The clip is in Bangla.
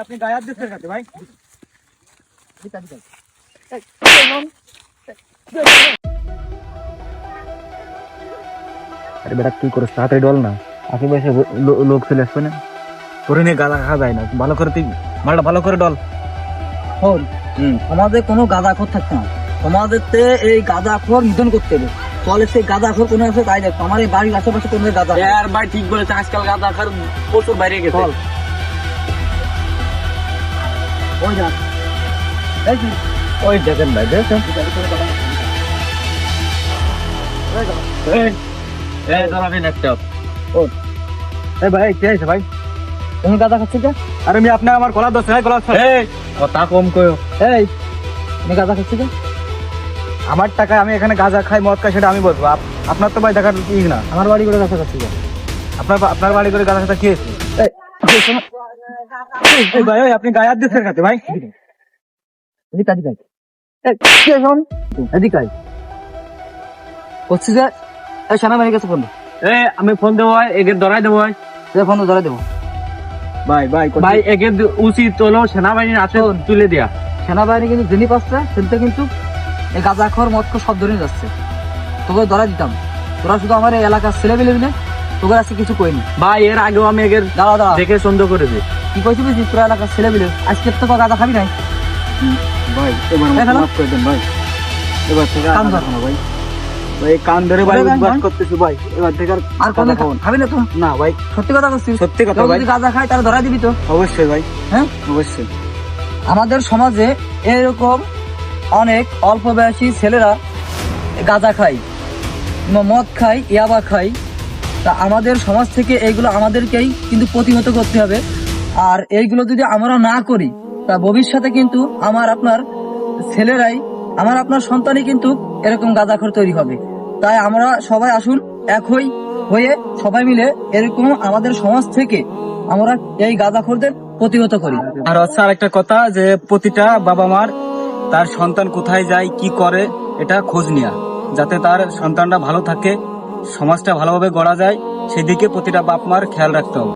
আপনি গায়ে হাত দিচ্ছেন কাছে ভাই। আরে বেটা কি করিস, তাড়াতাড়ি ডল না, আশেপাশে লোক চলে আসবে না, করে নিয়ে গাঁদা খাওয়া যায় না। ভালো করে তুই মালটা ভালো করে ডল। শোন, আমাদের কোনো গাঁদাখোর থাকতে না, তোমাদের এই গাঁদাখোর নিধন করতে হবে। ফলে সেই গাঁদাখোর কোনো আছে তাই দেখো, আমার এই বাড়ির আশেপাশে কোনো গাঁদা আর ভাই ঠিক বলেছে, আজকাল গাঁদাখোর প্রচুর বাইরে গেছে। চল ওই যা, এই যে, ওই দেখেন ভাই, দেখেন ভাই কে আছে ভাই? তুমি গাঁদা খাচ্ছ কে? আরে আমি আপনার আমার গলা দোষ গলা কথা কম কয়ো। এই তুমি গাঁদা খাচ্ছ কে? আমার টাকায় আমি এখানে গাঁজা খাই, মদ খাই, সেটা আমি বলবো। আপনার তো ভাই দেখার ঠিক না। আমার বাড়ি করে গাঁদা খাচ্ছ কে? আপনার বাড়ি করে গাঁজা খাতা খেয়েছে। এই ভাই, ওই আপনি গায়ে হাত দিচ্ছেন কাছে ভাই। এদিকে আয়, কে শোন, এদিকে আয়। করছি যে এই সেনাবাহিনীর কাছে ফোন দে। আমি ফোন দেবো ভাই, একে ধরাই দেবো ভাই। ফোন ধরে দেবো। ভাই ভাই ভাই একে উচিত হলো সেনাবাহিনীর হাতে তুলে দেয়া। সেনাবাহিনী কিন্তু জেনি পাচ্ছে, সেটা কিন্তু এই গাঁজাখোর মদখোর সব ধরে যাচ্ছে। তোকে ধরা দিতাম, তোরা শুধু আমার এই এলাকার ছেলে পেলে দিলে, তোকে আজকে কিছু কইনি। ভাই এর আগেও আমি একে দাঁড়া দাঁড়া, দেখে সন্দেহ করেছি। কি কইছি বুঝছিস, তোরা এলাকার ছেলে পেলে আজকে তো গাঁজা খাবি নাই। ভাই এবার মাফ করে দেন ভাই, এবার থেকে কান ধর না ভাই, ভাই কান ধরে ভাই ধরে গান উদ্বাস গান। করতেছি ভাই, এবার থেকে আর কোনো খাবি না তো? না ভাই, সত্যি কথা বলছিস? সত্যি কথা কেউ ভাই। যদি গাঁজা খায় তাহলে ধরা দিবি তো? অবশ্যই ভাই, হ্যাঁ, অবশ্যই। আমাদের সমাজে এরকম অনেক অল্প বয়সী ছেলেরা গাঁজা খায়, মদ খায়, ইয়াবা খায়। তা আমাদের সমাজ থেকে এইগুলো আমাদেরকেই কিন্তু প্রতিহত করতে হবে। আর এইগুলো যদি আমরা না করি, তা ভবিষ্যতে কিন্তু আপনার ছেলেরাই, আপনার সন্তানই কিন্তু এরকম গাঁজাখোর তৈরি হবে। তাই আমরা সবাই আসুন, এক হয়ে সবাই মিলে এরকম আমাদের সমাজ থেকে আমরা এই গাঁজাখোরদের প্রতিহত করি। আর হচ্ছে আরেকটা কথা, যে প্রতিটা বাবা মার তার সন্তান কোথায় যায় কি করে এটা খোঁজ নেওয়া, যাতে তার সন্তানটা ভালো থাকে, সমাজটা ভালোভাবে গড়া যায়, সেদিকে প্রতিটা বাপ মার খেয়াল রাখতে হবে।